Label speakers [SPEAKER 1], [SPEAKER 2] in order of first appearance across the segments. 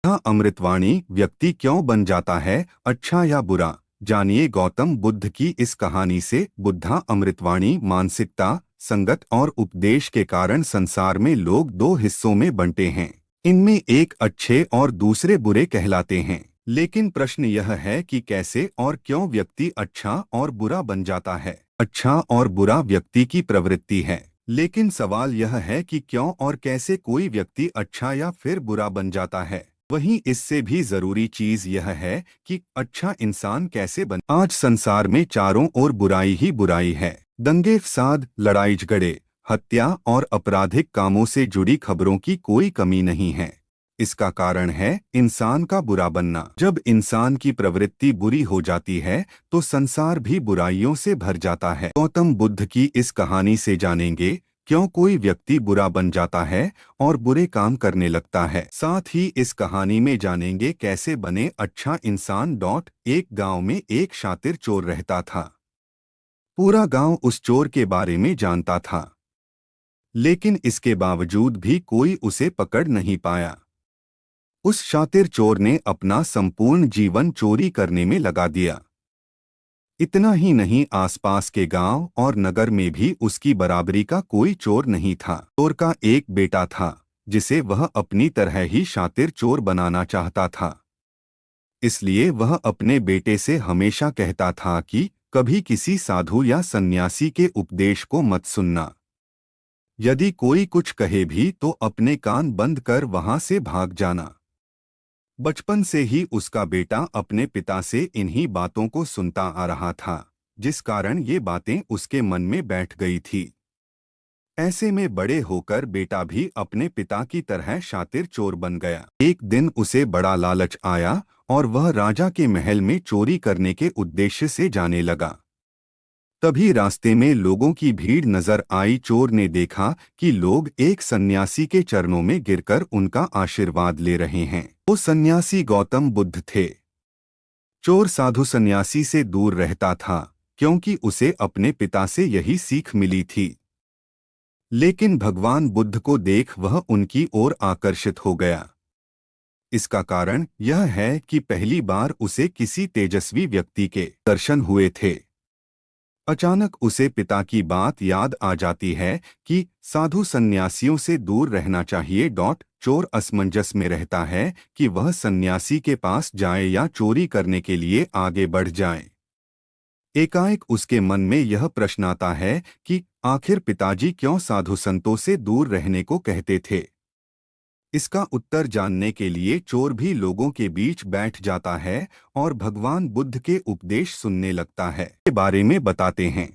[SPEAKER 1] हाँ, अमृतवाणी व्यक्ति क्यों बन जाता है, अच्छा या बुरा? जानिए गौतम बुद्ध की इस कहानी से। बुद्धा अमृतवाणी मानसिकता, संगत और उपदेश के कारण संसार में लोग दो हिस्सों में बंटे हैं। इनमें एक अच्छे और दूसरे बुरे कहलाते हैं। लेकिन प्रश्न यह है कि कैसे और क्यों व्यक्ति अच्छा और बुरा बन जाता है। अच्छा और बुरा व्यक्ति की प्रवृत्ति है, लेकिन सवाल यह है कि क्यों और कैसे कोई व्यक्ति अच्छा या फिर बुरा बन जाता है। वहीं इससे भी जरूरी चीज यह है कि अच्छा इंसान कैसे बन। आज संसार में चारों ओर बुराई ही बुराई है। दंगे फसाद, लड़ाई झगड़े, हत्या और आपराधिक कामों से जुड़ी खबरों की कोई कमी नहीं है। इसका कारण है इंसान का बुरा बनना। जब इंसान की प्रवृत्ति बुरी हो जाती है तो संसार भी बुराइयों से भर जाता है। गौतम बुद्ध की इस कहानी से जानेंगे क्यों कोई व्यक्ति बुरा बन जाता है और बुरे काम करने लगता है। साथ ही इस कहानी में जानेंगे कैसे बने अच्छा इंसान। एक गांव में एक शातिर चोर रहता था। पूरा गांव उस चोर के बारे में जानता था, लेकिन इसके बावजूद भी कोई उसे पकड़ नहीं पाया। उस शातिर चोर ने अपना संपूर्ण जीवन चोरी करने में लगा दिया। इतना ही नहीं, आसपास के गांव और नगर में भी उसकी बराबरी का कोई चोर नहीं था। चोर का एक बेटा था जिसे वह अपनी तरह ही शातिर चोर बनाना चाहता था। इसलिए वह अपने बेटे से हमेशा कहता था कि कभी किसी साधु या सन्यासी के उपदेश को मत सुनना। यदि कोई कुछ कहे भी तो अपने कान बंद कर वहां से भाग जाना। बचपन से ही उसका बेटा अपने पिता से इन्हीं बातों को सुनता आ रहा था, जिस कारण ये बातें उसके मन में बैठ गई थी। ऐसे में बड़े होकर बेटा भी अपने पिता की तरह शातिर चोर बन गया। एक दिन उसे बड़ा लालच आया और वह राजा के महल में चोरी करने के उद्देश्य से जाने लगा। तभी रास्ते में लोगों की भीड़ नजर आई। चोर ने देखा कि लोग एक सन्यासी के चरणों में गिरकर उनका आशीर्वाद ले रहे हैं। वो सन्यासी गौतम बुद्ध थे। चोर साधु सन्यासी से दूर रहता था क्योंकि उसे अपने पिता से यही सीख मिली थी। लेकिन भगवान बुद्ध को देख वह उनकी ओर आकर्षित हो गया। इसका कारण यह है कि पहली बार उसे किसी तेजस्वी व्यक्ति के दर्शन हुए थे। अचानक उसे पिता की बात याद आ जाती है कि साधु सन्यासियों से दूर रहना चाहिए। चोर असमंजस में रहता है कि वह सन्यासी के पास जाए या चोरी करने के लिए आगे बढ़ जाए। एकाएक उसके मन में यह प्रश्न आता है कि आखिर पिताजी क्यों साधु संतों से दूर रहने को कहते थे। इसका उत्तर जानने के लिए चोर भी लोगों के बीच बैठ जाता है और भगवान बुद्ध के उपदेश सुनने लगता है। के बारे में बताते हैं।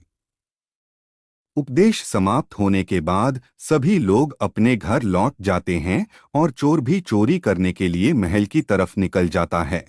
[SPEAKER 1] उपदेश समाप्त होने के बाद सभी लोग अपने घर लौट जाते हैं और चोर भी चोरी करने के लिए महल की तरफ निकल जाता है।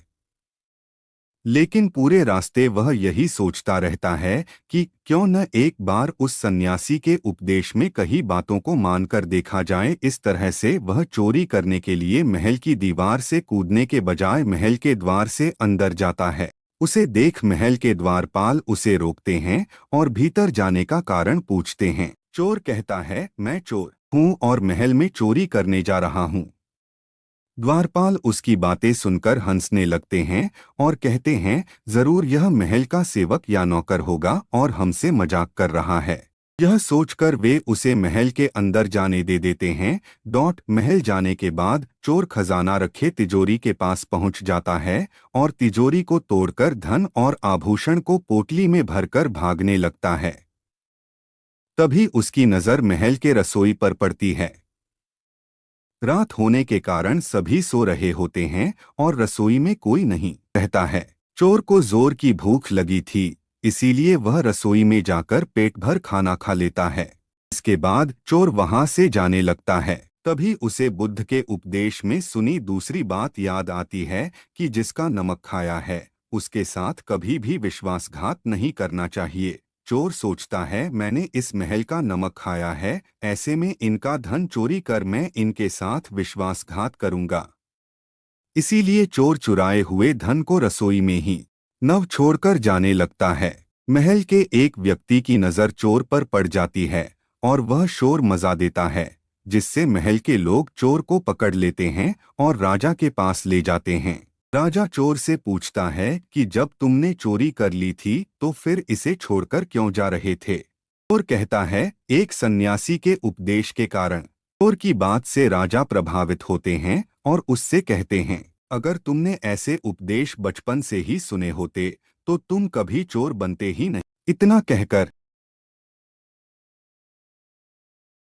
[SPEAKER 1] लेकिन पूरे रास्ते वह यही सोचता रहता है कि क्यों न एक बार उस सन्यासी के उपदेश में कही बातों को मानकर देखा जाए। इस तरह से वह चोरी करने के लिए महल की दीवार से कूदने के बजाय महल के द्वार से अंदर जाता है। उसे देख महल के द्वारपाल उसे रोकते हैं और भीतर जाने का कारण पूछते हैं। चोर कहता है, मैं चोर हूँ और महल में चोरी करने जा रहा हूँ। द्वारपाल उसकी बातें सुनकर हंसने लगते हैं और कहते हैं, जरूर यह महल का सेवक या नौकर होगा और हमसे मजाक कर रहा है। यह सोचकर वे उसे महल के अंदर जाने दे देते हैं। महल जाने के बाद चोर खजाना रखे तिजोरी के पास पहुंच जाता है और तिजोरी को तोड़कर धन और आभूषण को पोटली में भरकर भागने लगता है। तभी उसकी नजर महल के रसोई पर पड़ती है। रात होने के कारण सभी सो रहे होते हैं और रसोई में कोई नहीं रहता है। चोर को जोर की भूख लगी थी, इसीलिए वह रसोई में जाकर पेट भर खाना खा लेता है। इसके बाद चोर वहां से जाने लगता है। तभी उसे बुद्ध के उपदेश में सुनी दूसरी बात याद आती है कि जिसका नमक खाया है उसके साथ कभी भी विश्वासघात नहीं करना चाहिए। चोर सोचता है, मैंने इस महल का नमक खाया है, ऐसे में इनका धन चोरी कर मैं इनके साथ विश्वासघात करूंगा। इसीलिए चोर चुराए हुए धन को रसोई में ही नव छोड़कर जाने लगता है। महल के एक व्यक्ति की नजर चोर पर पड़ जाती है और वह शोर मचा देता है, जिससे महल के लोग चोर को पकड़ लेते हैं और राजा के पास ले जाते हैं। राजा चोर से पूछता है कि जब तुमने चोरी कर ली थी तो फिर इसे छोड़कर क्यों जा रहे थे। चोर कहता है, एक सन्यासी के उपदेश के कारण। चोर की बात से राजा प्रभावित होते हैं और उससे कहते हैं, अगर तुमने ऐसे उपदेश बचपन से ही सुने होते तो तुम कभी चोर बनते ही नहीं। इतना कहकर